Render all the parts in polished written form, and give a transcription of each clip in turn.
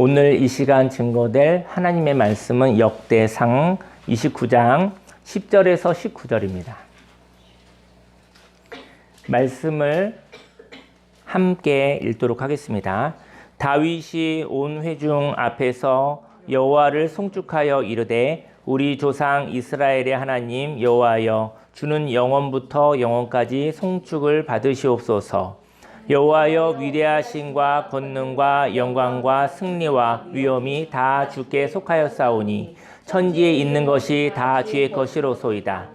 오늘 이 시간 증거될 하나님의 말씀은 역대상 29장 10절에서 19절입니다. 말씀을 함께 읽도록 하겠습니다. 다윗이 온 회중 앞에서 여호와를 송축하여 이르되 우리 조상 이스라엘의 하나님 여호와여 주는 영원부터 영원까지 송축을 받으시옵소서. 여호와여 위대하심과 권능과 영광과 승리와 위엄이 다 주께 속하였사오니 천지에 있는 것이 다 주의 것이로소이다.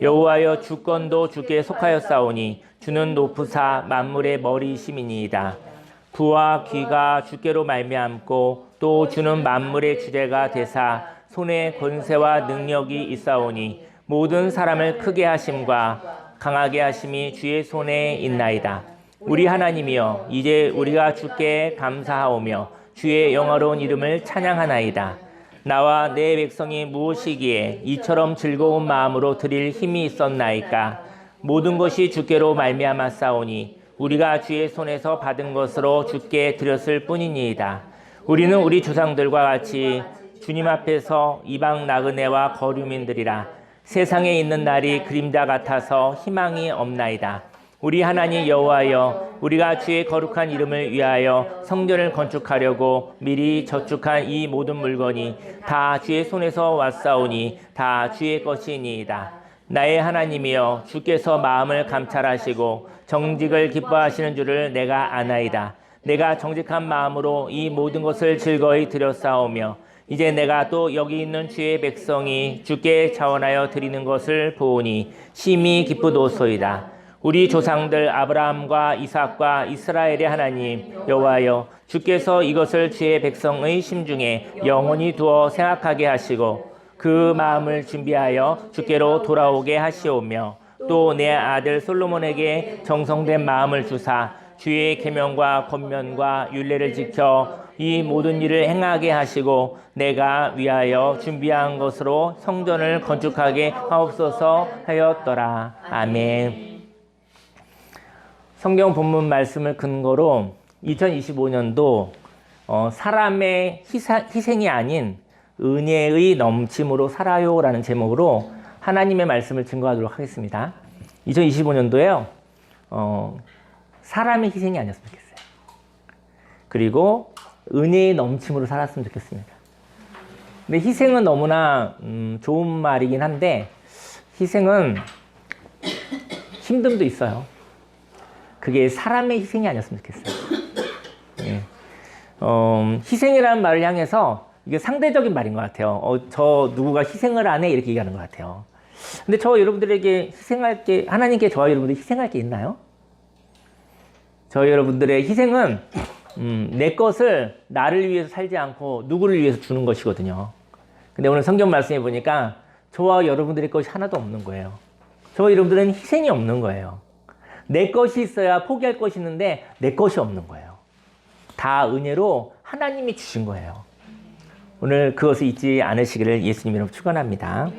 여호와여 주권도 주께 속하였사오니 주는 높으사 만물의 머리이심이니이다. 구와 귀가 주께로 말미암고 또 주는 만물의 주제가 되사 손에 권세와 능력이 있사오니 모든 사람을 크게 하심과 강하게 하심이 주의 손에 있나이다. 우리 하나님이여 이제 우리가 주께 감사하오며 주의 영화로운 이름을 찬양하나이다. 나와 내 백성이 무엇이기에 이처럼 즐거운 마음으로 드릴 힘이 있었나이까. 모든 것이 주께로 말미암았사오니 우리가 주의 손에서 받은 것으로 주께 드렸을 뿐이니이다. 우리는 우리 조상들과 같이 주님 앞에서 이방 나그네와 거류민들이라. 세상에 있는 날이 그림자 같아서 희망이 없나이다. 우리 하나님 여호와여 우리가 주의 거룩한 이름을 위하여 성전을 건축하려고 미리 저축한 이 모든 물건이 다 주의 손에서 왔사오니 다 주의 것이니이다. 나의 하나님이여 주께서 마음을 감찰하시고 정직을 기뻐하시는 줄을 내가 아나이다. 내가 정직한 마음으로 이 모든 것을 즐거이 드렸사오며 이제 내가 또 여기 있는 주의 백성이 주께 자원하여 드리는 것을 보오니 심히 기쁘도소이다. 우리 조상들 아브라함과 이삭과 이스라엘의 하나님 여호와여 주께서 이것을 주의 백성의 심중에 영원히 두어 생각하게 하시고 그 마음을 준비하여 주께로 돌아오게 하시오며 또 내 아들 솔로몬에게 정성된 마음을 주사 주의 계명과 권면과 율례를 지켜 이 모든 일을 행하게 하시고 내가 위하여 준비한 것으로 성전을 건축하게 하옵소서 하였더라. 아멘. 성경 본문 말씀을 근거로 2025년도 사람의 희생이 아닌 은혜의 넘침으로 살아요 라는 제목으로 하나님의 말씀을 증거하도록 하겠습니다. 2025년도에요. 사람의 희생이 아니었으면 좋겠어요. 그리고 은혜의 넘침으로 살았으면 좋겠습니다. 근데 희생은 너무나 좋은 말이긴 한데 희생은 힘듦도 있어요. 그게 사람의 희생이 아니었으면 좋겠어요. 예. 희생이라는 말을 향해서 이게 상대적인 말인 것 같아요. 저 누구가 희생을 안 해? 이렇게 얘기하는 것 같아요. 근데 저 여러분들에게 희생할 게, 하나님께 저와 여러분들이 희생할 게 있나요? 저 여러분들의 희생은 내 것을 나를 위해서 살지 않고 누구를 위해서 주는 것이거든요. 근데 오늘 성경 말씀해 보니까 저와 여러분들의 것이 하나도 없는 거예요. 저와 여러분들은 희생이 없는 거예요. 내 것이 있어야 포기할 것이 있는데 내 것이 없는 거예요. 다 은혜로 하나님이 주신 거예요. 오늘 그것을 잊지 않으시기를 예수님 이름으로 축원합니다.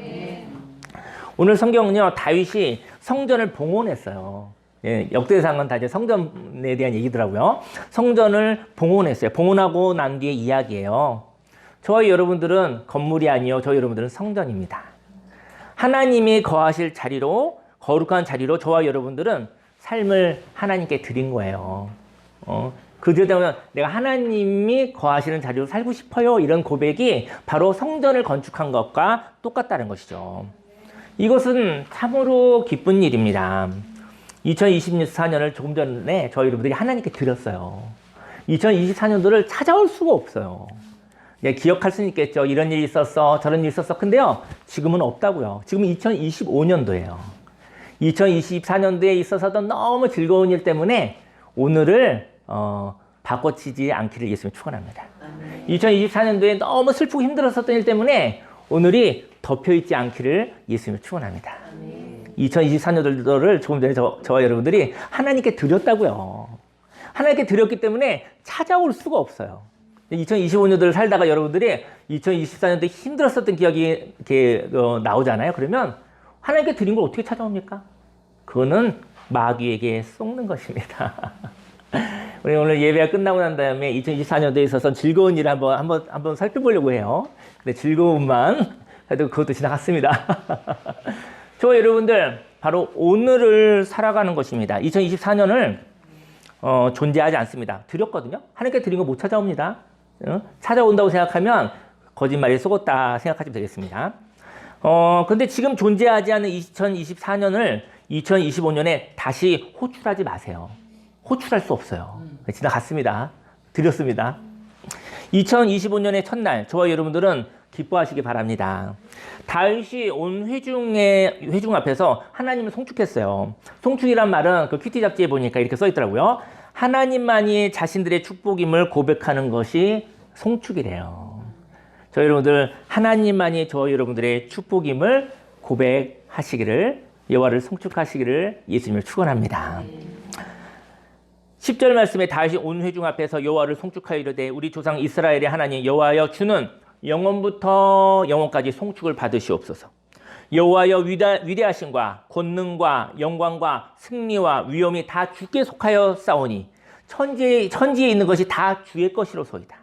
오늘 성경은요 다윗이 성전을 봉헌했어요. 예, 역대상은 다 이제 성전에 대한 얘기더라고요. 성전을 봉헌했어요. 봉헌하고 난 뒤에 이야기예요. 저와 여러분들은 건물이 아니요 저와 여러분들은 성전입니다. 하나님이 거하실 자리로 거룩한 자리로 저와 여러분들은 삶을 하나님께 드린 거예요. 그저 때문에 내가 하나님이 거하시는 자리로 살고 싶어요. 이런 고백이 바로 성전을 건축한 것과 똑같다는 것이죠. 이것은 참으로 기쁜 일입니다. 2024년을 조금 전에 저희 여러분들이 하나님께 드렸어요. 2024년도를 찾아올 수가 없어요. 기억할 수는 있겠죠. 이런 일이 있었어. 저런 일이 있었어. 근데요. 지금은 없다고요. 지금 2025년도예요. 2024년도에 있어서도 너무 즐거운 일 때문에 오늘을 바꿔치지 않기를 예수님 축원합니다. 2024년도에 너무 슬프고 힘들었었던 일 때문에 오늘이 덮여있지 않기를 예수님 축원합니다. 2024년도를 조금 전에 저와 여러분들이 하나님께 드렸다고요. 하나님께 드렸기 때문에 찾아올 수가 없어요. 2025년도를 살다가 여러분들이 2024년도에 힘들었었던 기억이 이렇게 나오잖아요. 그러면 하나님께 드린 걸 어떻게 찾아옵니까? 그거는 마귀에게 속는 것입니다. 우리 오늘 예배가 끝나고 난 다음에 2024년도에 있어서 즐거운 일을 한번 살펴보려고 해요. 근데 즐거움만 해도 그것도 지나갔습니다. 저 여러분들 바로 오늘을 살아가는 것입니다. 2024년을 존재하지 않습니다. 드렸거든요. 하나님께 드린 거 못 찾아옵니다. 찾아온다고 생각하면 거짓말이 속았다 생각하시면 되겠습니다. 근데 지금 존재하지 않는 2024년을 2025년에 다시 호출하지 마세요. 호출할 수 없어요. 지나갔습니다. 드렸습니다. 2025년의 첫날, 저와 여러분들은 기뻐하시기 바랍니다. 다윗이 온 회중 앞에서 하나님을 송축했어요. 송축이란 말은 그 큐티 잡지에 보니까 이렇게 써 있더라고요. 하나님만이 자신들의 축복임을 고백하는 것이 송축이래요. 저 여러분들, 하나님만이 저 여러분들의 축복임을 고백하시기를, 여호와를 송축하시기를 예수님을 축원합니다. 10절 말씀에 다윗이 온 회중 앞에서 여호와를 송축하여 이르되 우리 조상 이스라엘의 하나님 여호와여 주는 영원부터 영원까지 송축을 받으시옵소서. 여호와여 위대하심과 권능과 영광과 승리와 위엄이 다 주께 속하여 싸우니 천지에 있는 것이 다 주의 것이로소이다.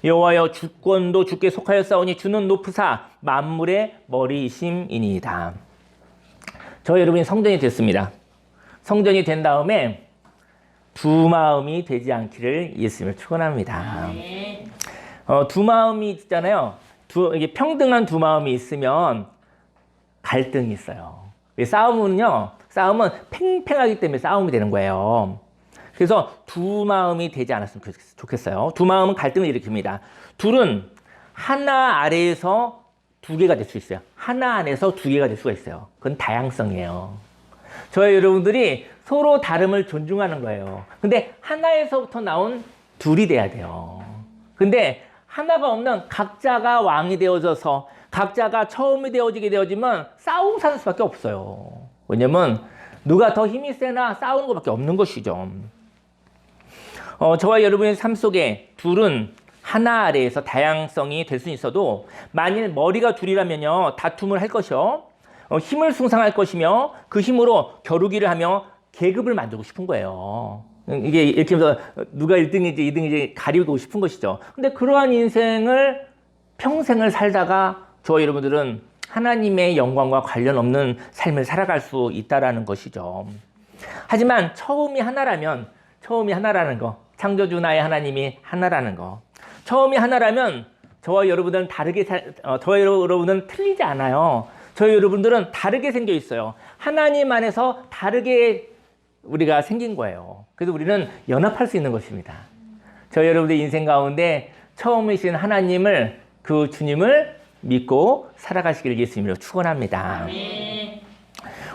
여호와여 주권도 주께 속하여 싸우니 주는 높으사 만물의 머리이심이니이다. 저 여러분이 성전이 됐습니다. 성전이 된 다음에 두 마음이 되지 않기를 예수님을 축원합니다. 두 마음이 있잖아요. 이게 평등한 두 마음이 있으면 갈등이 있어요. 싸움은 팽팽하기 때문에 싸움이 되는 거예요. 그래서 두 마음이 되지 않았으면 좋겠어요. 두 마음은 갈등을 일으킵니다. 둘은 하나 아래에서 두 개가 될 수 있어요. 하나 안에서 두 개가 될 수가 있어요. 그건 다양성이에요. 저희 여러분들이 서로 다름을 존중하는 거예요. 근데 하나에서부터 나온 둘이 돼야 돼요. 근데 하나가 없는 각자가 왕이 되어져서 각자가 처음이 되어지면 싸움 사는 수밖에 없어요. 왜냐면 누가 더 힘이 세나 싸우는 것밖에 없는 것이죠. 저와 여러분의 삶 속에 둘은 하나 아래에서 다양성이 될 수 있어도 만일 머리가 둘이라면요 다툼을 할 것이요 힘을 숭상할 것이며 그 힘으로 겨루기를 하며 계급을 만들고 싶은 거예요. 이게 이렇게 하면서 누가 1등인지 2등인지 가리고 싶은 것이죠. 근데 그러한 인생을 평생을 살다가 저와 여러분들은 하나님의 영광과 관련 없는 삶을 살아갈 수 있다라는 것이죠. 하지만 처음이 하나라는 거, 창조주 나의 하나님이 하나라는 거. 처음이 하나라면 저와 여러분들은 저와 여러분은 틀리지 않아요. 저희 여러분들은 다르게 생겨 있어요. 하나님 안에서 다르게 우리가 생긴 거예요. 그래서 우리는 연합할 수 있는 것입니다. 저희 여러분들 인생 가운데 처음이신 하나님을, 그 주님을 믿고 살아가시기를 예수님으로 축원합니다.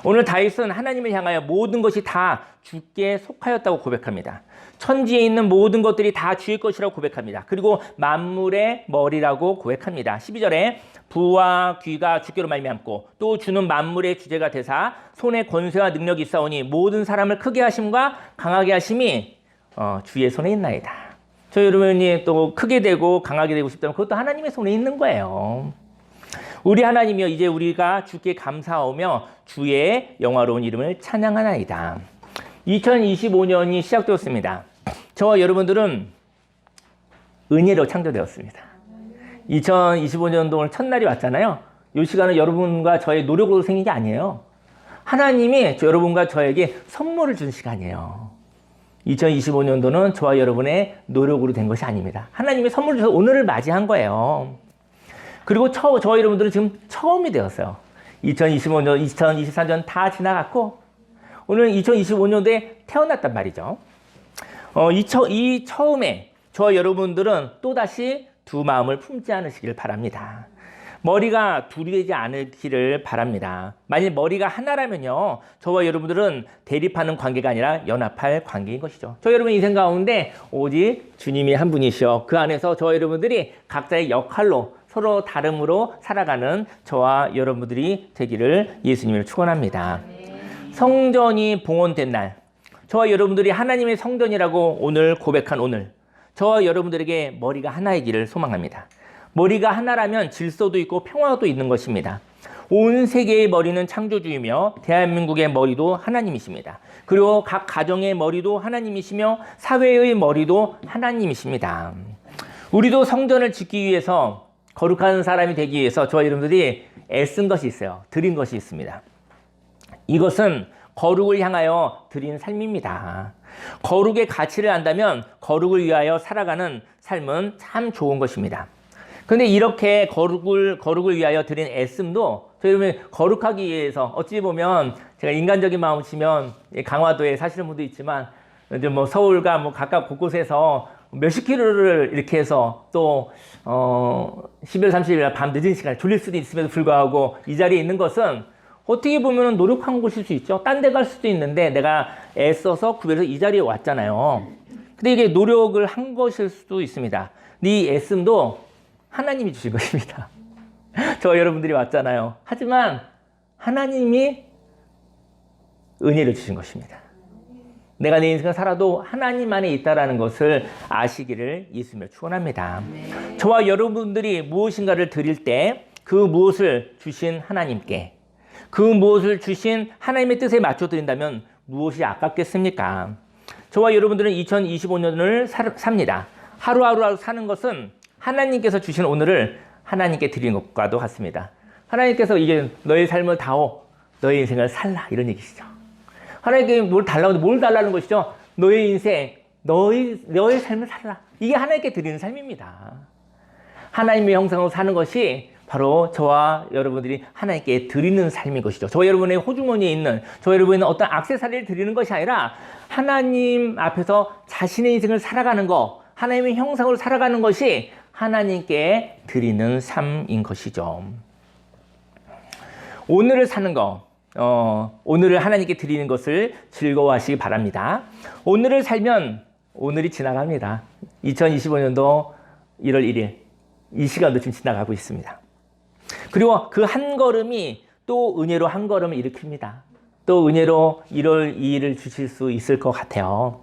오늘 다윗은 하나님을 향하여 모든 것이 다 주께 속하였다고 고백합니다. 천지에 있는 모든 것들이 다 주의 것이라고 고백합니다. 그리고 만물의 머리라고 고백합니다. 12절에 부와 귀가 주께로 말미암고 또 주는 만물의 주제가 되사 손에 권세와 능력이 있사오니 모든 사람을 크게 하심과 강하게 하심이 주의 손에 있나이다. 저 여러분이 또 크게 되고 강하게 되고 싶다면 그것도 하나님의 손에 있는 거예요. 우리 하나님이여 이제 우리가 주께 감사하며 주의 영화로운 이름을 찬양하나이다. 2025년이 시작되었습니다. 저와 여러분들은 은혜로 창조되었습니다. 2025년도 오늘 첫날이 왔잖아요. 이 시간은 여러분과 저의 노력으로 생긴 게 아니에요. 하나님이 여러분과 저에게 선물을 준 시간이에요. 2025년도는 저와 여러분의 노력으로 된 것이 아닙니다. 하나님이 선물을 주셔서 오늘을 맞이한 거예요. 그리고 저와 여러분들은 지금 처음이 되었어요. 2025년, 2024년 다 지나갔고 오늘 2025년도에 태어났단 말이죠. 이 처음에 저와 여러분들은 또다시 두 마음을 품지 않으시길 바랍니다. 머리가 둘이 되지 않기를 바랍니다. 만일 머리가 하나라면요, 저와 여러분들은 대립하는 관계가 아니라 연합할 관계인 것이죠. 저 여러분 인생 가운데 오직 주님이 한 분이시여 그 안에서 저와 여러분들이 각자의 역할로 서로 다름으로 살아가는 저와 여러분들이 되기를 예수님을 축원합니다. 성전이 봉헌된 날, 저와 여러분들이 하나님의 성전이라고 오늘 고백한 오늘, 저와 여러분들에게 머리가 하나이기를 소망합니다. 머리가 하나라면 질서도 있고 평화도 있는 것입니다. 온 세계의 머리는 창조주이며 대한민국의 머리도 하나님이십니다. 그리고 각 가정의 머리도 하나님이시며 사회의 머리도 하나님이십니다. 우리도 성전을 짓기 위해서 거룩한 사람이 되기 위해서 저와 여러분들이 애쓴 것이 있어요. 드린 것이 있습니다. 이것은 거룩을 향하여 드린 삶입니다. 거룩의 가치를 안다면 거룩을 위하여 살아가는 삶은 참 좋은 것입니다. 그런데 이렇게 거룩을 위하여 드린 애씀도 저희 여러분 거룩하기 위해서 어찌 보면 제가 인간적인 마음을 치면 강화도에 사시는 분도 있지만 이제 뭐 서울과 뭐 각각 곳곳에서 몇십 킬로를 이렇게 해서 또 12월 30일 밤 늦은 시간에 졸릴 수도 있음에도 불구하고 이 자리에 있는 것은 어떻게 보면 노력한 것일 수 있죠. 딴 데 갈 수도 있는데 내가 애써서 구별해서 이 자리에 왔잖아요. 근데 이게 노력을 한 것일 수도 있습니다. 이 애씀도 하나님이 주신 것입니다. 저 여러분들이 왔잖아요. 하지만 하나님이 은혜를 주신 것입니다. 내가 내 인생을 살아도 하나님 안에 있다는 것을 아시기를 예수님을 축원합니다. 네. 저와 여러분들이 무엇인가를 드릴 때 그 무엇을 주신 하나님께 그 무엇을 주신 하나님의 뜻에 맞춰 드린다면 무엇이 아깝겠습니까? 저와 여러분들은 2025년을 삽니다. 하루하루 사는 것은 하나님께서 주신 오늘을 하나님께 드리는 것과도 같습니다. 하나님께서 이게 너의 삶을 다오, 너의 인생을 살라 이런 얘기시죠. 하나님께 뭘 달라는 것이죠. 너의 인생, 너의 삶을 살라. 이게 하나님께 드리는 삶입니다. 하나님의 형상으로 사는 것이 바로 저와 여러분들이 하나님께 드리는 삶인 것이죠. 저와 여러분의 호주머니에 있는, 저와 여러분의 어떤 액세서리를 드리는 것이 아니라 하나님 앞에서 자신의 인생을 살아가는 것, 하나님의 형상으로 살아가는 것이 하나님께 드리는 삶인 것이죠. 오늘을 사는 것, 오늘을 하나님께 드리는 것을 즐거워하시기 바랍니다. 오늘을 살면 오늘이 지나갑니다. 2025년도 1월 1일, 이 시간도 지금 지나가고 있습니다. 그리고 그 한 걸음이 또 은혜로 한 걸음을 일으킵니다. 또 은혜로 1월 2일을 주실 수 있을 것 같아요.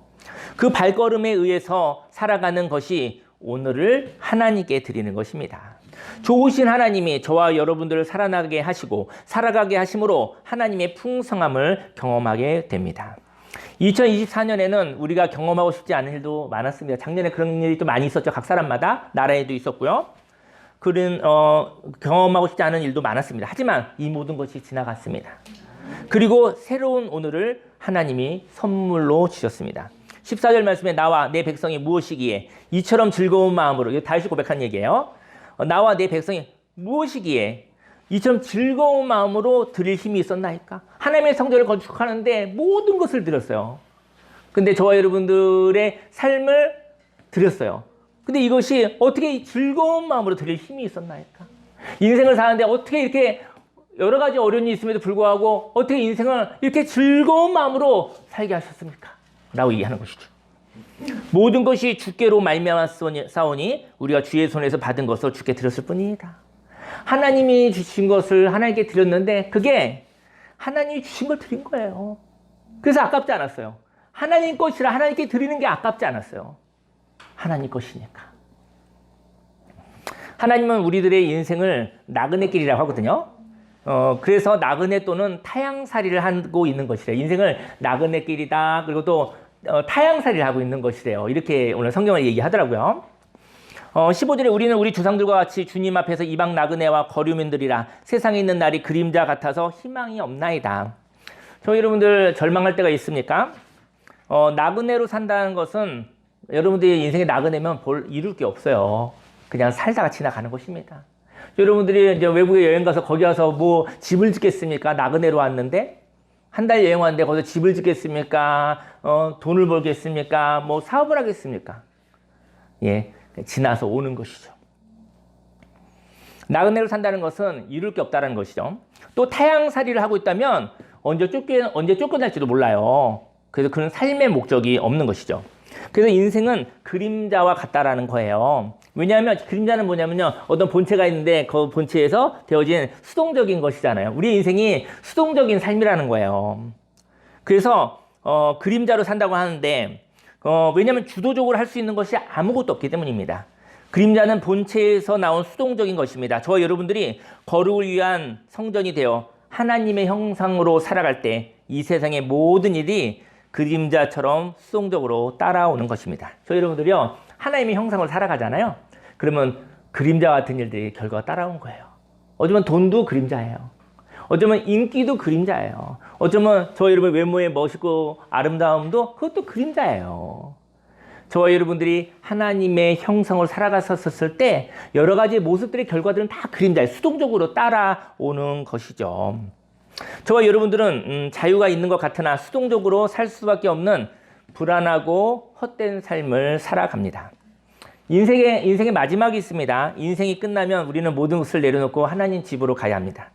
그 발걸음에 의해서 살아가는 것이 오늘을 하나님께 드리는 것입니다. 좋으신 하나님이 저와 여러분들을 살아나게 하시고 살아가게 하심으로 하나님의 풍성함을 경험하게 됩니다. 2024년에는 우리가 경험하고 싶지 않은 일도 많았습니다. 작년에 그런 일이 또 많이 있었죠. 각 사람마다 나라에도 있었고요. 그런 경험하고 싶지 않은 일도 많았습니다. 하지만 이 모든 것이 지나갔습니다. 그리고 새로운 오늘을 하나님이 선물로 주셨습니다. 14절 말씀에 나와 내 백성이 무엇이기에 이처럼 즐거운 마음으로, 이거 다시 고백한 얘기예요. 나와 내 백성이 무엇이기에 이처럼 즐거운 마음으로 드릴 힘이 있었나이까? 하나님의 성전을 건축하는데 모든 것을 드렸어요. 근데 저와 여러분들의 삶을 드렸어요. 근데 이것이 어떻게 즐거운 마음으로 드릴 힘이 있었나이까? 인생을 사는데 어떻게 이렇게 여러 가지 어려움이 있음에도 불구하고 어떻게 인생을 이렇게 즐거운 마음으로 살게 하셨습니까? 라고 얘기하는 것이죠. 모든 것이 주께로 말미암았사오니 우리가 주의 손에서 받은 것을 주께 드렸을 뿐이다. 하나님이 주신 것을 하나님께 드렸는데 그게 하나님이 주신 걸 드린 거예요. 그래서 아깝지 않았어요. 하나님 것이라 하나님께 드리는 게 아깝지 않았어요. 하나님 것이니까. 하나님은 우리들의 인생을 나그네 길이라고 하거든요. 그래서 나그네 또는 타향살이를 하고 있는 것이래요. 인생을 나그네 길이다. 그리고 또 타향살이를 하고 있는 것이래요. 이렇게 오늘 성경을 얘기하더라고요. 15절에 우리는 우리 조상들과 같이 주님 앞에서 이방 나그네와 거류민들이라 세상에 있는 날이 그림자 같아서 희망이 없나이다. 저 여러분들 절망할 때가 있습니까? 나그네로 산다는 것은 여러분들이 인생에 나그네면 이룰 게 없어요. 그냥 살다가 지나가는 것입니다. 여러분들이 이제 외국에 여행 가서 거기 와서 뭐 집을 짓겠습니까? 나그네로 왔는데 한 달 여행 왔는데 거기서 집을 짓겠습니까? 돈을 벌겠습니까? 뭐 사업을 하겠습니까? 예, 지나서 오는 것이죠. 나그네로 산다는 것은 이룰 게 없다는 것이죠. 또 타향살이를 하고 있다면 언제 쫓겨날지도 몰라요. 그래서 그런 삶의 목적이 없는 것이죠. 그래서 인생은 그림자와 같다라는 거예요. 왜냐하면 그림자는 뭐냐면요, 어떤 본체가 있는데 그 본체에서 되어진 수동적인 것이잖아요. 우리 인생이 수동적인 삶이라는 거예요. 그래서 그림자로 산다고 하는데 왜냐하면 주도적으로 할 수 있는 것이 아무것도 없기 때문입니다. 그림자는 본체에서 나온 수동적인 것입니다. 저와 여러분들이 거룩을 위한 성전이 되어 하나님의 형상으로 살아갈 때 이 세상의 모든 일이 그림자처럼 수동적으로 따라오는 것입니다. 저희 여러분들이요, 하나님의 형상으로 살아가잖아요. 그러면 그림자 같은 일들이 결과가 따라온 거예요. 어쩌면 돈도 그림자예요. 어쩌면 인기도 그림자예요. 어쩌면 저희 여러분 외모의 멋있고 아름다움도 그것도 그림자예요. 저와 여러분들이 하나님의 형상으로 살아갔었을 때 여러 가지 모습들의 결과들은 다 그림자예요. 수동적으로 따라오는 것이죠. 저와 여러분들은 자유가 있는 것 같으나 수동적으로 살 수밖에 없는 불안하고 헛된 삶을 살아갑니다. 인생의 마지막이 있습니다. 인생이 끝나면 우리는 모든 것을 내려놓고 하나님 집으로 가야 합니다.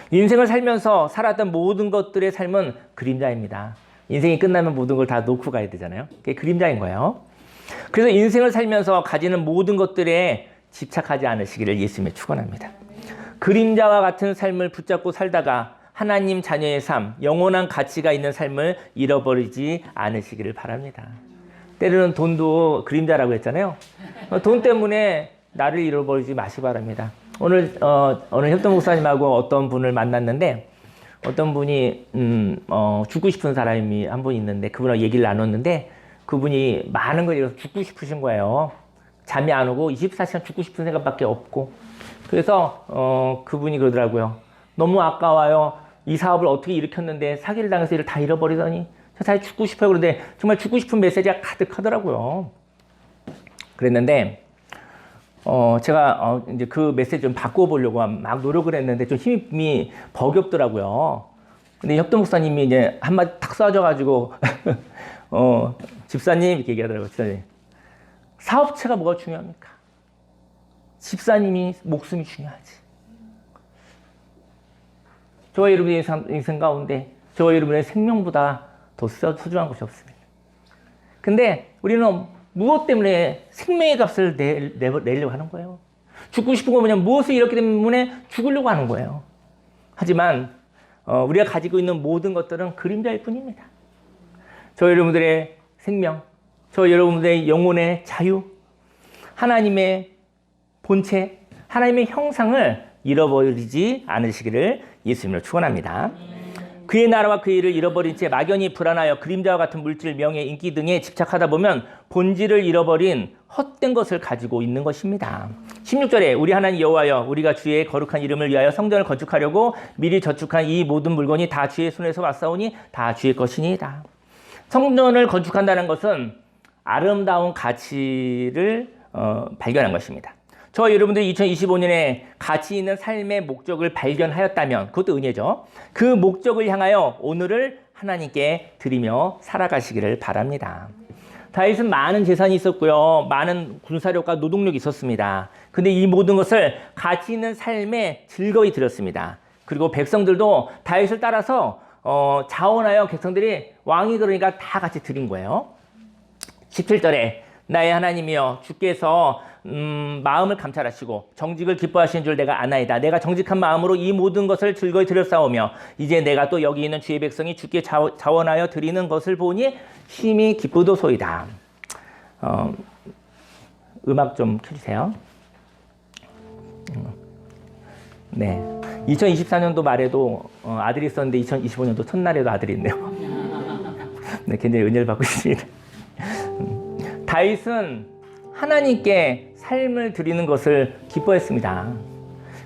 인생을 살면서 살았던 모든 것들의 삶은 그림자입니다. 인생이 끝나면 모든 걸 다 놓고 가야 되잖아요. 그게 그림자인 거예요. 그래서 인생을 살면서 가지는 모든 것들에 집착하지 않으시기를 예수님이 축원합니다. 그림자와 같은 삶을 붙잡고 살다가 하나님 자녀의 삶, 영원한 가치가 있는 삶을 잃어버리지 않으시기를 바랍니다. 때로는 돈도 그림자라고 했잖아요. 돈 때문에 나를 잃어버리지 마시기 바랍니다. 오늘 협동 목사님하고 어떤 분을 만났는데 어떤 분이 죽고 싶은 사람이 한 분 있는데 그분하고 얘기를 나눴는데 그분이 많은 걸 잃어서 죽고 싶으신 거예요. 잠이 안 오고 24시간 죽고 싶은 생각밖에 없고 그래서 그분이 그러더라고요. 너무 아까워요. 이 사업을 어떻게 일으켰는데 사기를 당해서 이를 다 잃어버리더니 저 사실 죽고 싶어요. 그런데 정말 죽고 싶은 메시지가 가득하더라고요. 그랬는데 제가 이제 그 메시지 좀 바꿔보려고 막 노력을 했는데 좀 힘이 버겁더라고요. 근데 협동 목사님이 이제 한마디 탁 쏴줘가지고 집사님 이렇게 얘기하더라고요. 집사님. 사업체가 뭐가 중요합니까? 집사님이 목숨이 중요하지. 저와 여러분의 인생 가운데 저와 여러분의 생명보다 더 소중한 것이 없습니다. 근데 우리는 무엇 때문에 생명의 값을 내려고 하는 거예요? 죽고 싶은 건 뭐냐? 무엇을 잃었기 때문에 죽으려고 하는 거예요. 하지만 우리가 가지고 있는 모든 것들은 그림자일 뿐입니다. 저 여러분들의 생명, 저 여러분들의 영혼의 자유, 하나님의 본체, 하나님의 형상을 잃어버리지 않으시기를 예수님으로 축원합니다. 그의 나라와 그의 일을 잃어버린 채 막연히 불안하여 그림자와 같은 물질, 명예, 인기 등에 집착하다 보면 본질을 잃어버린 헛된 것을 가지고 있는 것입니다. 16절에 우리 하나님 여호와여 우리가 주의 거룩한 이름을 위하여 성전을 건축하려고 미리 저축한 이 모든 물건이 다 주의 손에서 왔사오니 다 주의 것이니이다. 성전을 건축한다는 것은 아름다운 가치를 발견한 것입니다. 저 여러분들이 2025년에 가치 있는 삶의 목적을 발견하였다면 그것도 은혜죠. 그 목적을 향하여 오늘을 하나님께 드리며 살아가시기를 바랍니다. 다윗은 많은 재산이 있었고요. 많은 군사력과 노동력이 있었습니다. 근데 이 모든 것을 가치 있는 삶에 즐거이 드렸습니다. 그리고 백성들도 다윗을 따라서 자원하여 백성들이 왕이 그러니까 다 같이 드린 거예요. 17절에 나의 하나님이여 주께서 마음을 감찰하시고 정직을 기뻐하시는 줄 내가 아나이다. 내가 정직한 마음으로 이 모든 것을 즐거이 드렸사오며 이제 내가 또 여기 있는 주의 백성이 주께 자원하여 드리는 것을 보니 심히 기쁘도소이다. 음악 좀 켜주세요. 네, 2024년도 말에도 아들이 있었는데 2025년도 첫날에도 아들이 있네요. 네, 굉장히 은혜를 받고 있습니다. 다윗은 하나님께 삶을 드리는 것을 기뻐했습니다.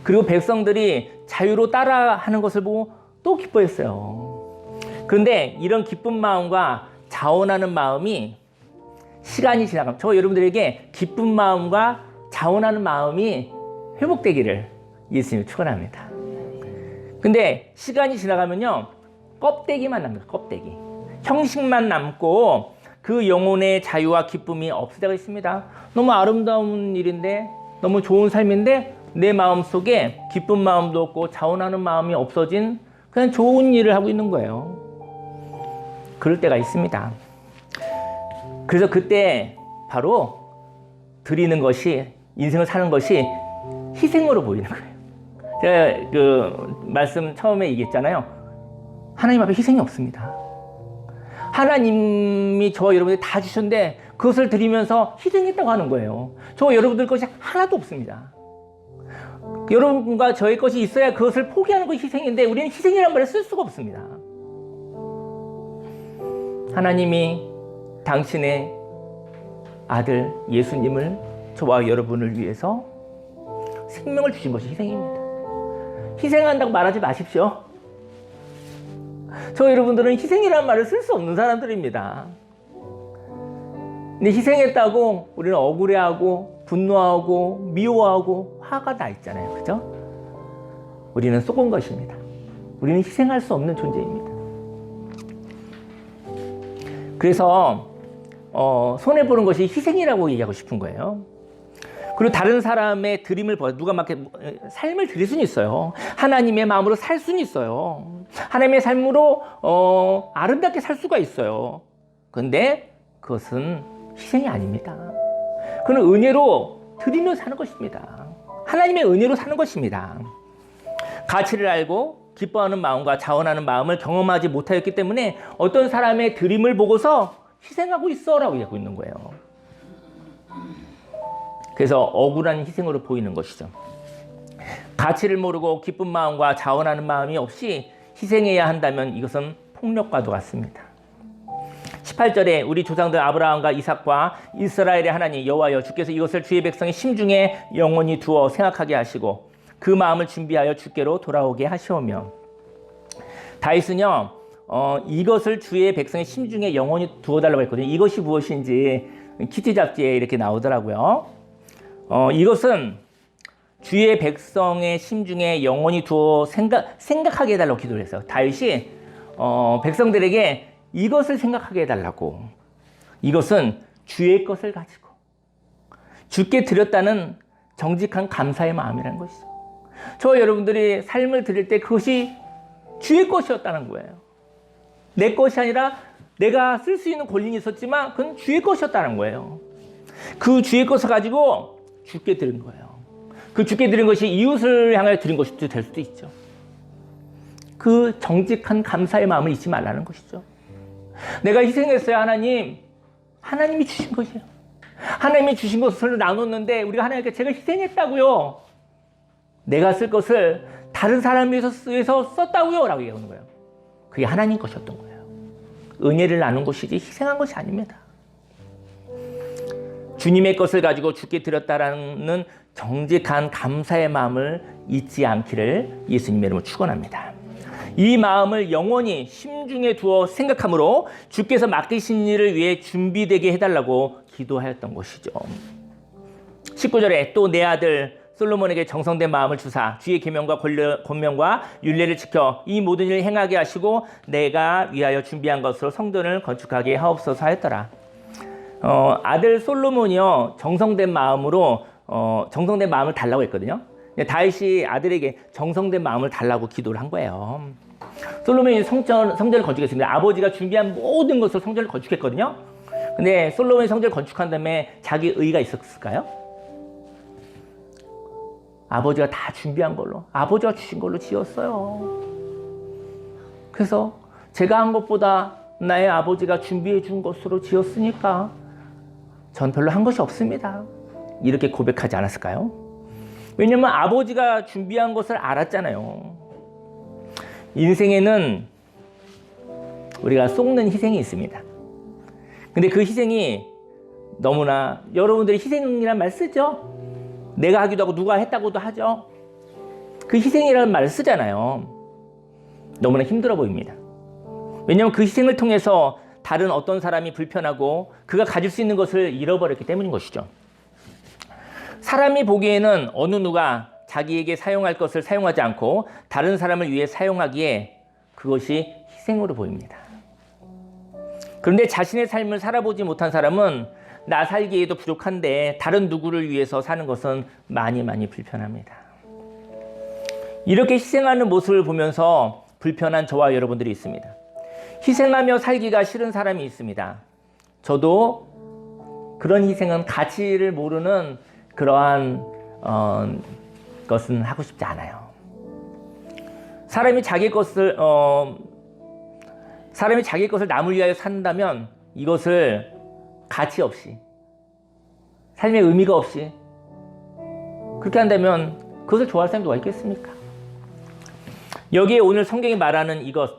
그리고 백성들이 자유로 따라하는 것을 보고 또 기뻐했어요. 그런데 이런 기쁜 마음과 자원하는 마음이 시간이 지나가면 저 여러분들에게 기쁜 마음과 자원하는 마음이 회복되기를 예수님이 축원합니다. 근데 시간이 지나가면요 껍데기만 남니다. 껍데기. 형식만 남고 그 영혼의 자유와 기쁨이 없어지고 있습니다. 너무 아름다운 일인데 너무 좋은 삶인데 내 마음속에 기쁜 마음도 없고 자원하는 마음이 없어진 그냥 좋은 일을 하고 있는 거예요. 그럴 때가 있습니다. 그래서 그때 바로 드리는 것이 인생을 사는 것이 희생으로 보이는 거예요. 제가 그 말씀 처음에 얘기했잖아요. 하나님 앞에 희생이 없습니다. 하나님이 저와 여러분들 다 주셨는데 그것을 드리면서 희생했다고 하는 거예요. 저와 여러분들 것이 하나도 없습니다. 여러분과 저의 것이 있어야 그것을 포기하는 것이 희생인데 우리는 희생이라는 말을 쓸 수가 없습니다. 하나님이 당신의 아들 예수님을 저와 여러분을 위해서 생명을 주신 것이 희생입니다. 희생한다고 말하지 마십시오. 저 여러분들은 희생이라는 말을 쓸 수 없는 사람들입니다. 근데 희생했다고 우리는 억울해하고 분노하고 미워하고 화가 나 있잖아요. 그죠? 우리는 속은 것입니다. 우리는 희생할 수 없는 존재입니다. 그래서 손해보는 것이 희생이라고 얘기하고 싶은 거예요. 그리고 다른 사람의 드림을 누가 막 삶을 드릴 수는 있어요. 하나님의 마음으로 살 수는 있어요. 하나님의 삶으로 아름답게 살 수가 있어요. 그런데 그것은 희생이 아닙니다. 그건 은혜로 드리며 사는 것입니다. 하나님의 은혜로 사는 것입니다. 가치를 알고 기뻐하는 마음과 자원하는 마음을 경험하지 못하였기 때문에 어떤 사람의 드림을 보고서 희생하고 있어라고 얘기하고 있는 거예요. 그래서 억울한 희생으로 보이는 것이죠. 가치를 모르고 기쁜 마음과 자원하는 마음이 없이 희생해야 한다면 이것은 폭력과도 같습니다. 18절에 우리 조상들 아브라함과 이삭과 이스라엘의 하나님 여호와여 주께서 이것을 주의 백성의 심중에 영원히 두어 생각하게 하시고 그 마음을 준비하여 주께로 돌아오게 하시오며. 다윗은요 이것을 주의 백성의 심중에 영원히 두어달라고 했거든요. 이것이 무엇인지 키티 잡지에 이렇게 나오더라고요. 이것은 주의 백성의 심중에 영원히 두어 생각하게 해달라고 기도를 했어요. 다윗이 백성들에게 이것을 생각하게 해달라고. 이것은 주의 것을 가지고 주께 드렸다는 정직한 감사의 마음이라는 것이죠. 저 여러분들이 삶을 드릴 때 그것이 주의 것이었다는 거예요. 내 것이 아니라 내가 쓸 수 있는 권리는 있었지만 그건 주의 것이었다는 거예요. 그 주의 것을 가지고 주께 드린 거예요. 그 주께 드린 것이 이웃을 향하여 드린 것이 될 수도 있죠. 그 정직한 감사의 마음을 잊지 말라는 것이죠. 내가 희생했어요. 하나님이 주신 것이에요. 하나님이 주신 것을 나눴는데 우리가 하나님께 제가 희생했다고요. 내가 쓸 것을 다른 사람 위해서 썼다고요 라고 얘기하는 거예요. 그게 하나님 것이었던 거예요. 은혜를 나눈 것이지 희생한 것이 아닙니다. 주님의 것을 가지고 주께 드렸다라는 정직한 감사의 마음을 잊지 않기를 예수님의 이름으로 축원합니다. 이 마음을 영원히 심중에 두어 생각함으로 주께서 맡기신 일을 위해 준비되게 해달라고 기도하였던 것이죠. 19절에 또 내 아들 솔로몬에게 정성된 마음을 주사 주의 계명과 권명과 율례를 지켜 이 모든 일을 행하게 하시고 내가 위하여 준비한 것으로 성전을 건축하게 하옵소서 하였더라. 아들 솔로몬이요 정성된 마음으로 정성된 마음을 달라고 했거든요. 다윗이 아들에게 정성된 마음을 달라고 기도를 한 거예요. 솔로몬이 성전을 건축했습니다. 아버지가 준비한 모든 것으로 성전을 건축했거든요. 근데 솔로몬이 성전을 건축한 다음에 자기 의가 있었을까요? 아버지가 다 준비한 걸로, 아버지가 주신 걸로 지었어요. 그래서 제가 한 것보다 나의 아버지가 준비해 준 것으로 지었으니까 전 별로 한 것이 없습니다. 이렇게 고백하지 않았을까요? 왜냐면 아버지가 준비한 것을 알았잖아요. 인생에는 우리가 쏟는 희생이 있습니다. 근데 그 희생이 너무나 여러분들이 희생이라는 말 쓰죠? 내가 하기도 하고 누가 했다고도 하죠. 그 희생이라는 말을 쓰잖아요. 너무나 힘들어 보입니다. 왜냐하면 그 희생을 통해서 다른 어떤 사람이 불편하고 그가 가질 수 있는 것을 잃어버렸기 때문인 것이죠. 사람이 보기에는 어느 누가 자기에게 사용할 것을 사용하지 않고 다른 사람을 위해 사용하기에 그것이 희생으로 보입니다. 그런데 자신의 삶을 살아보지 못한 사람은 나 살기에도 부족한데 다른 누구를 위해서 사는 것은 많이 불편합니다. 이렇게 희생하는 모습을 보면서 불편한 저와 여러분들이 있습니다. 희생하며 살기가 싫은 사람이 있습니다. 저도 그런 희생은 가치를 모르는 그러한 것은 하고 싶지 않아요. 사람이 자기 것을 사람이 자기 것을 남을 위하여 산다면 이것을 가치 없이, 삶의 의미가 없이 그렇게 한다면 그것을 좋아할 사람이 누가 있겠습니까? 여기에 오늘 성경이 말하는 이것,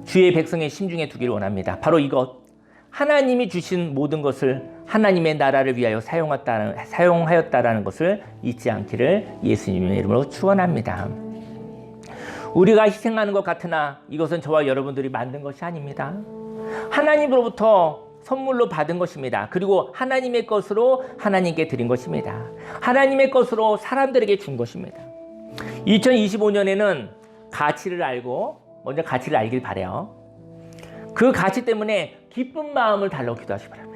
주의 백성의 심중에 두기를 원합니다. 바로 이것, 하나님이 주신 모든 것을 하나님의 나라를 위하여 사용하였다라는 것을 잊지 않기를 예수님의 이름으로 축원합니다. 우리가 희생하는 것 같으나 이것은 저와 여러분들이 만든 것이 아닙니다. 하나님으로부터 선물로 받은 것입니다. 그리고 하나님의 것으로 하나님께 드린 것입니다. 하나님의 것으로 사람들에게 준 것입니다. 2025년에는 가치를 알고, 먼저 가치를 알길 바라요. 그 가치 때문에 기쁜 마음을 달라고 기도하시기 바랍니다.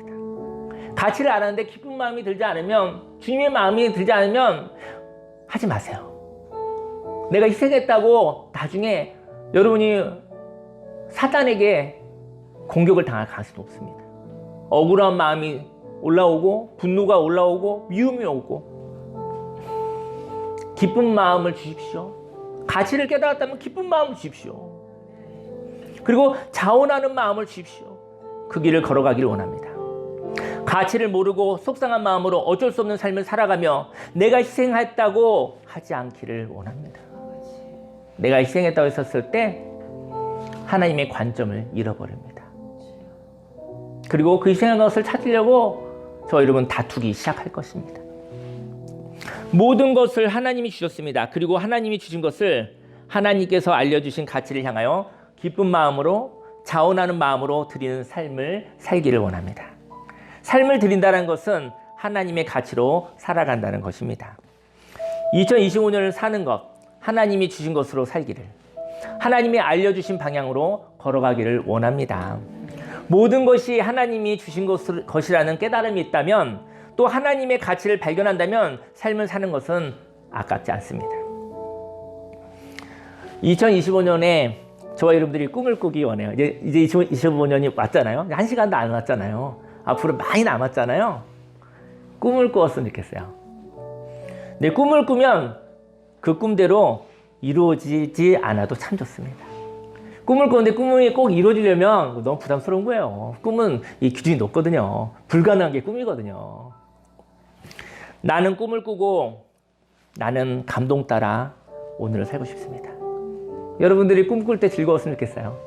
가치를 알았는데 기쁜 마음이 들지 않으면, 주님의 마음이 들지 않으면 하지 마세요. 내가 희생했다고 나중에 여러분이 사단에게 공격을 당할 가능성이 높습니다. 억울한 마음이 올라오고, 분노가 올라오고, 미움이 오고. 기쁜 마음을 주십시오. 가치를 깨달았다면 기쁜 마음을 주십시오. 그리고 자원하는 마음을 주십시오. 그 길을 걸어가기를 원합니다. 가치를 모르고 속상한 마음으로 어쩔 수 없는 삶을 살아가며 내가 희생했다고 하지 않기를 원합니다. 내가 희생했다고 했었을 때 하나님의 관점을 잃어버립니다. 그리고 그 희생한 것을 찾으려고 저 여러분 다투기 시작할 것입니다. 모든 것을 하나님이 주셨습니다. 그리고 하나님이 주신 것을 하나님께서 알려주신 가치를 향하여 기쁜 마음으로, 자원하는 마음으로 드리는 삶을 살기를 원합니다. 삶을 드린다는 것은 하나님의 가치로 살아간다는 것입니다. 2025년을 사는 것, 하나님이 주신 것으로 살기를, 하나님이 알려주신 방향으로 걸어가기를 원합니다. 모든 것이 하나님이 주신 것이라는 깨달음이 있다면, 또 하나님의 가치를 발견한다면 삶을 사는 것은 아깝지 않습니다. 2025년에 저와 여러분들이 꿈을 꾸기 원해요. 이제 2025년이 왔잖아요. 한 시간도 안 왔잖아요. 앞으로 많이 남았잖아요. 꿈을 꾸었으면 좋겠어요. 근데 꿈을 꾸면 그 꿈대로 이루어지지 않아도 참 좋습니다. 꿈을 꾸는데 꿈이 꼭 이루어지려면 너무 부담스러운 거예요. 꿈은 이 기준이 높거든요. 불가능한 게 꿈이거든요. 나는 꿈을 꾸고 나는 감동 따라 오늘을 살고 싶습니다. 여러분들이 꿈꿀 때 즐거웠으면 좋겠어요.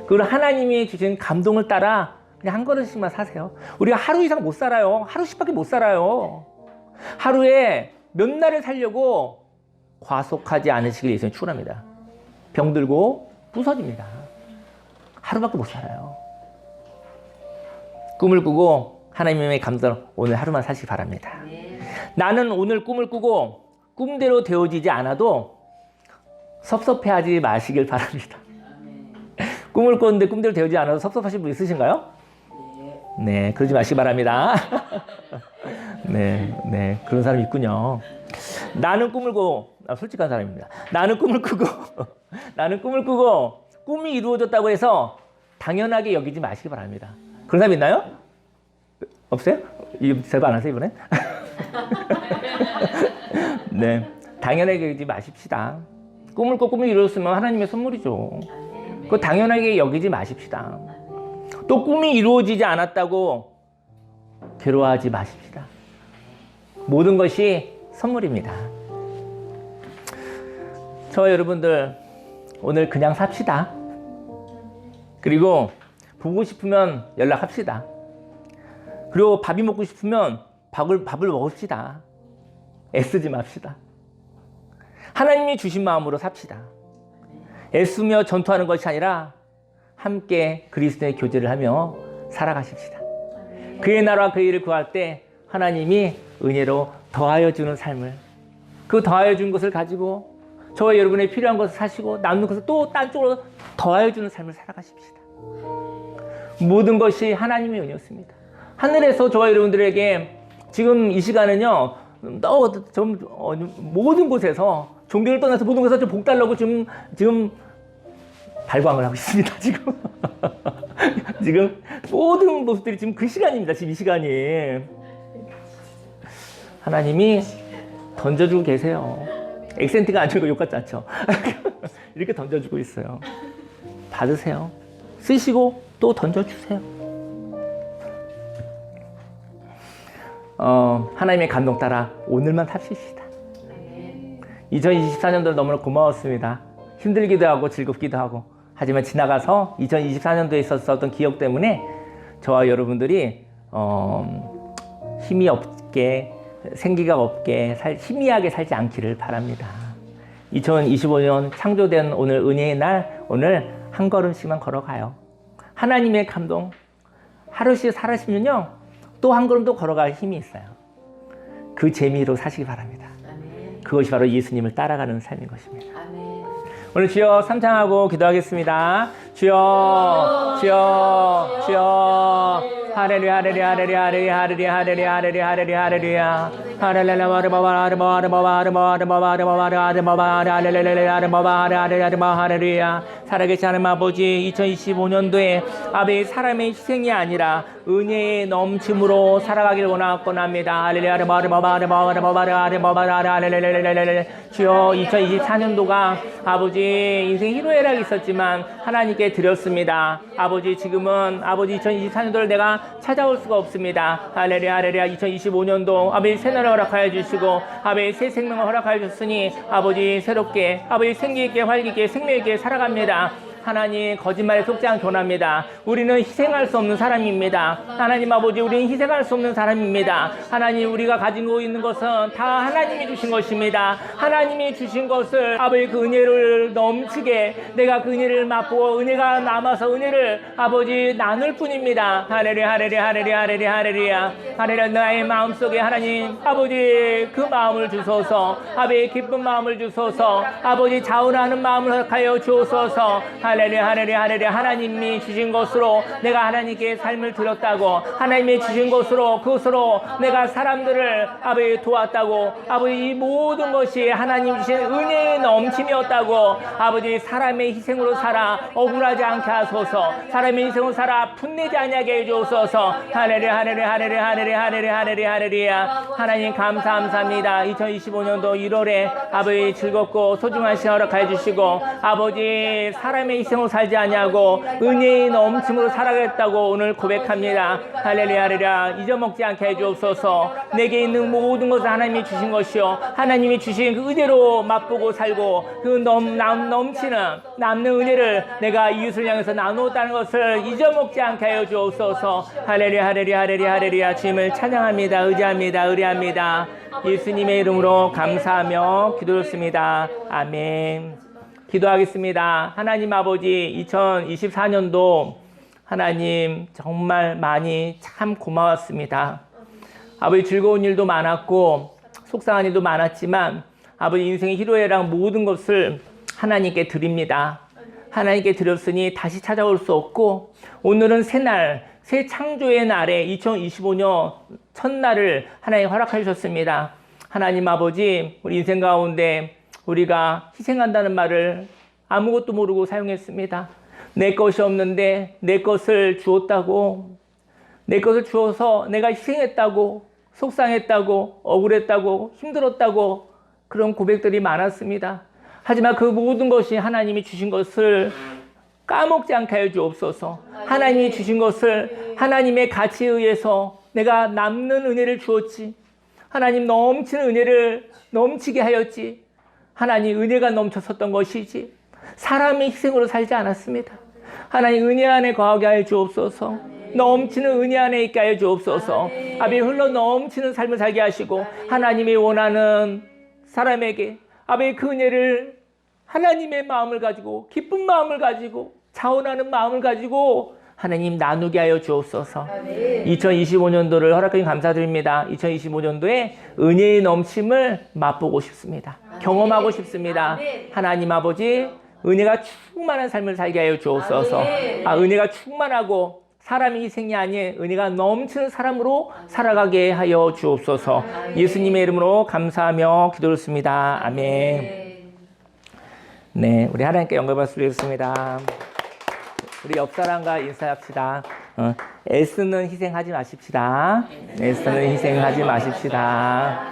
그리고 하나님이 주신 감동을 따라 그냥 한 걸음씩만 사세요. 우리가 하루 이상 못 살아요. 하루씩밖에 못 살아요. 하루에 몇 날을 살려고 과속하지 않으시길 예수님 축원합니다. 병들고 부서집니다. 하루밖에 못 살아요. 꿈을 꾸고 하나님의 감동 오늘 하루만 사시기 바랍니다. 나는 오늘 꿈을 꾸고 꿈대로 되어지지 않아도 섭섭해하지 마시길 바랍니다. 꿈을 꿨는데 꿈대로 되어지지 않아도 섭섭하신 분 있으신가요? 네, 그러지 마시기 바랍니다. 네, 그런 사람이 있군요. 나는 꿈을 꾸고, 솔직한 사람입니다. 나는 꿈을 꾸고 꿈이 이루어졌다고 해서 당연하게 여기지 마시기 바랍니다. 그런 사람 있나요? 없어요? 이거 제가 안 하세요, 이번에? 네, 당연하게 여기지 마십시다. 꿈을 꿔 꿈이 이루어졌으면 하나님의 선물이죠. 그거 당연하게 여기지 마십시다. 또 꿈이 이루어지지 않았다고 괴로워하지 마십시다. 모든 것이 선물입니다. 저와 여러분들 오늘 그냥 삽시다. 그리고 보고 싶으면 연락합시다. 그리고 밥이 먹고 싶으면 밥을 먹읍시다. 애쓰지 맙시다. 하나님이 주신 마음으로 삽시다. 애쓰며 전투하는 것이 아니라 함께 그리스도의 교제를 하며 살아가십시다. 그의 나라와 그의 일을 구할 때 하나님이 은혜로 더하여 주는 삶을, 그 더하여 준 것을 가지고 저와 여러분의 필요한 것을 사시고 남는 것을 또 딴 쪽으로 더하여 주는 삶을 살아가십시다. 모든 것이 하나님의 은혜였습니다. 하늘에서 저와 여러분들에게 지금 이 시간은요, 모든 곳에서 종교를 떠나서 모든 곳에서 좀 복 달라고 지금 발광을 하고 있습니다. 지금 모든 모습들이 지금 그 시간입니다. 지금 이 시간이 하나님이 던져주고 계세요. 액센트가 안 좋고 욕 같지 않죠? 이렇게 던져주고 있어요. 받으세요. 쓰시고 또 던져주세요. 하나님의 감동 따라 오늘만 삽시다. 2024년도 너무나 고마웠습니다. 힘들기도 하고 즐겁기도 하고. 하지만 지나가서 2024년도에 있었던 기억 때문에 저와 여러분들이 힘이 없게, 생기가 없게, 희미하게 살지 않기를 바랍니다. 2025년 창조된 오늘 은혜의 날, 오늘 한 걸음씩만 걸어가요. 하나님의 감동 하루씩 살아시면요, 또 한 걸음 더 걸어갈 힘이 있어요. 그 재미로 사시기 바랍니다. 아멘. 그것이 바로 예수님을 따라가는 삶인 것입니다. 아멘. 오늘 주여 삼창하고 기도하겠습니다. 주여, 주여, 주여. 하레루야, 하레루야, 하레루야, 하레루야, 하레루야, 하레루야, 하레루야, 하레루야, 하레루야. 하레루야, 하레루야, 하레루야. 살아계신 하나님 아버지, 2025년도에 아버지 사람의 희생이 아니라 은혜의 넘침으로 살아가길 원합니다. 할렐루야. 주여, 2024년도가 아버지 인생 희로애락이 있었지만 하나님께 드렸습니다. 아버지 지금은 아버지 2024년도를 내가 찾아올 수가 없습니다. 할렐루야, 할렐루야. 2025년도 아버지 새 날을 허락하여 주시고 아버지 새 생명을 허락하여 주셨으니 아버지 새롭게 아버지 생기 있게 활기 있게 생명 있게 살아갑니다. 하나님 거짓말에 속지 않게 원합니다. 우리는 희생할 수 없는 사람입니다. 하나님 아버지, 우리는 희생할 수 없는 사람입니다. 하나님, 우리가 가지고 있는 것은 다 하나님이 주신 것입니다. 하나님이 주신 것을 아버지 그 은혜를 넘치게 내가 그 은혜를 맛보고 은혜가 남아서 은혜를 아버지 나눌 뿐입니다. 할렐루야, 할렐루야, 할렐루야, 할렐루야, 할렐루야, 할렐루야. 나의 마음속에 하나님 아버지 그 마음을 주소서. 아버지 기쁜 마음을 주소서. 아버지 자원하는 마음을 허락하여 주소서. 할렐루야, 할렐루야, 할렐루야. 하나님이 주신 것으로 내가 하나님께 삶을 드렸다고, 하나님이 주신 것으로 그것으로 내가 사람들을 아버지 도왔다고, 아버지 이 모든 것이 하나님 주신 은혜의 넘침이었다고, 아버지 사람의 희생으로 살아 억울하지 않게 하소서. 사람의 희생으로 살아 분내지 않게 해주소서. 할렐루야, 할렐루야, 할렐루야, 할렐루야, 할렐루야, 할렐루야, 할렐루야. 하나님 감사합니다. 2025년도 1월에 아버지 즐겁고 소중한 시간 허락해 주시고 아버지 사람의 희생으로 살지 아니하고 은혜의 넘침으로 살아가겠다고 오늘 고백합니다. 할렐루야, 할렐루야. 잊어먹지 않게 해주옵소서. 내게 있는 모든 것을 하나님이 주신 것이요, 하나님이 주신 그 은혜로 맛보고 살고 그 넘치는 남는 은혜를 내가 이웃을 향해서 나누었다는 것을 잊어먹지 않게 하여 주옵소서. 할렐루야, 할렐루야, 할렐루야, 할렐루야. 주님을 찬양합니다. 의지합니다. 의뢰합니다. 예수님의 이름으로 감사하며 기도했습니다. 아멘. 기도하겠습니다. 하나님 아버지, 2024년도 하나님 정말 많이 참 고마웠습니다. 아버지 즐거운 일도 많았고 속상한 일도 많았지만 아버지 인생의 희로애락 모든 것을 하나님께 드립니다. 하나님께 드렸으니 다시 찾아올 수 없고 오늘은 새날, 새 창조의 날에 2025년 첫날을 하나님 허락해 주셨습니다. 하나님 아버지, 우리 인생 가운데 우리가 희생한다는 말을 아무것도 모르고 사용했습니다. 내 것이 없는데 내 것을 주었다고, 내 것을 주어서 내가 희생했다고, 속상했다고, 억울했다고, 힘들었다고 그런 고백들이 많았습니다. 하지만 그 모든 것이 하나님이 주신 것을 까먹지 않게 하여 주옵소서. 하나님이 주신 것을 하나님의 가치에 의해서 내가 남는 은혜를 주었지, 하나님 넘치는 은혜를 넘치게 하였지, 하나님 은혜가 넘쳤었던 것이지 사람의 희생으로 살지 않았습니다. 하나님 은혜 안에 거하게 하여 주옵소서. 넘치는 은혜 안에 있게 하여 주옵소서. 아버지 흘러 넘치는 삶을 살게 하시고 하나님이 원하는 사람에게 아버지 그 은혜를 하나님의 마음을 가지고 기쁜 마음을 가지고 자원하는 마음을 가지고 하나님 나누게 하여 주옵소서. 2025년도를 허락하니 감사드립니다. 2025년도에 은혜의 넘침을 맛보고 싶습니다. 경험하고 싶습니다. 하나님 아버지, 은혜가 충만한 삶을 살게 하여 주옵소서. 은혜가 충만하고 사람의 희생이 아닌 은혜가 넘치는 사람으로 살아가게 하여 주옵소서. 예수님의 이름으로 감사하며 기도했습니다. 아멘. 네, 우리 하나님께 영광 받으시겠습니다. 우리 옆 사람과 인사합시다. 애쓰는 희생하지 마십시다. 애쓰는 희생하지 마십시다.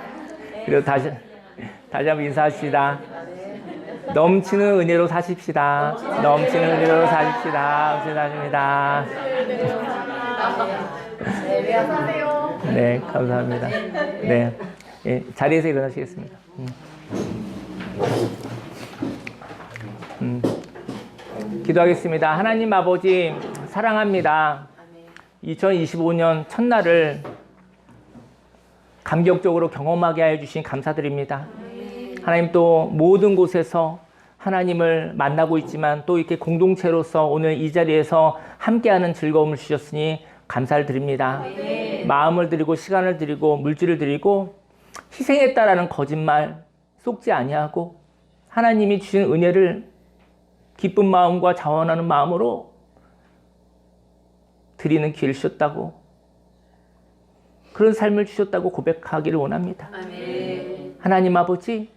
그리고 다시 한번 인사합시다. 넘치는 은혜로 사십시다. 넘치는 은혜로 사십시다. 넘치는 사십니다. 네, 감사합니다. 네, 예, 자리에서 일어나시겠습니다. 기도하겠습니다. 하나님 아버지 사랑합니다. 2025년 첫날을 감격적으로 경험하게 하여 주신 감사드립니다. 하나님 또 모든 곳에서 하나님을 만나고 있지만 또 이렇게 공동체로서 오늘 이 자리에서 함께하는 즐거움을 주셨으니 감사를 드립니다. 마음을 드리고 시간을 드리고 물질을 드리고 희생했다라는 거짓말 속지 아니하고 하나님이 주신 은혜를 기쁜 마음과 자원하는 마음으로 드리는 기회를 주셨다고, 그런 삶을 주셨다고 고백하기를 원합니다. 아멘. 하나님 아버지,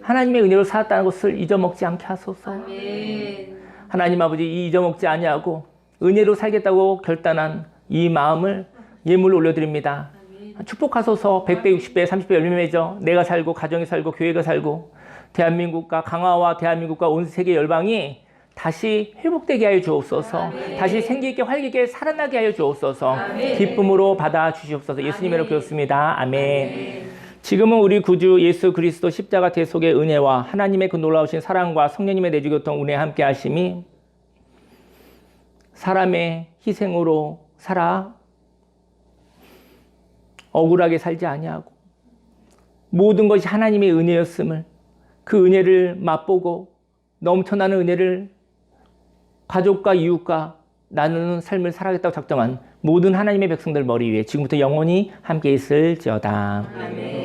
하나님의 은혜로 살았다는 것을 잊어먹지 않게 하소서. 아멘. 하나님 아버지, 이 잊어먹지 아니하고 은혜로 살겠다고 결단한 이 마음을 예물로 올려드립니다. 아멘. 축복하소서. 100배, 60배, 30배 열매 맺어 내가 살고 가정이 살고 교회가 살고 대한민국과 강화와 대한민국과 온 세계 열방이 다시 회복되게 하여 주옵소서. 아멘. 다시 생기있게 활기있게 살아나게 하여 주옵소서. 아멘. 기쁨으로 받아 주시옵소서. 예수님으로 기도했습니다. 아멘. 아멘. 지금은 우리 구주 예수 그리스도 십자가 대속의 은혜와 하나님의 그 놀라우신 사랑과 성령님의 내주교통 은혜 함께 하심이 사람의 희생으로 살아 억울하게 살지 아니하고 모든 것이 하나님의 은혜였음을, 그 은혜를 맛보고 넘쳐나는 은혜를 가족과 이웃과 나누는 삶을 살아가겠다고 작정한 모든 하나님의 백성들 머리 위에 지금부터 영원히 함께 있을지어다. 아멘.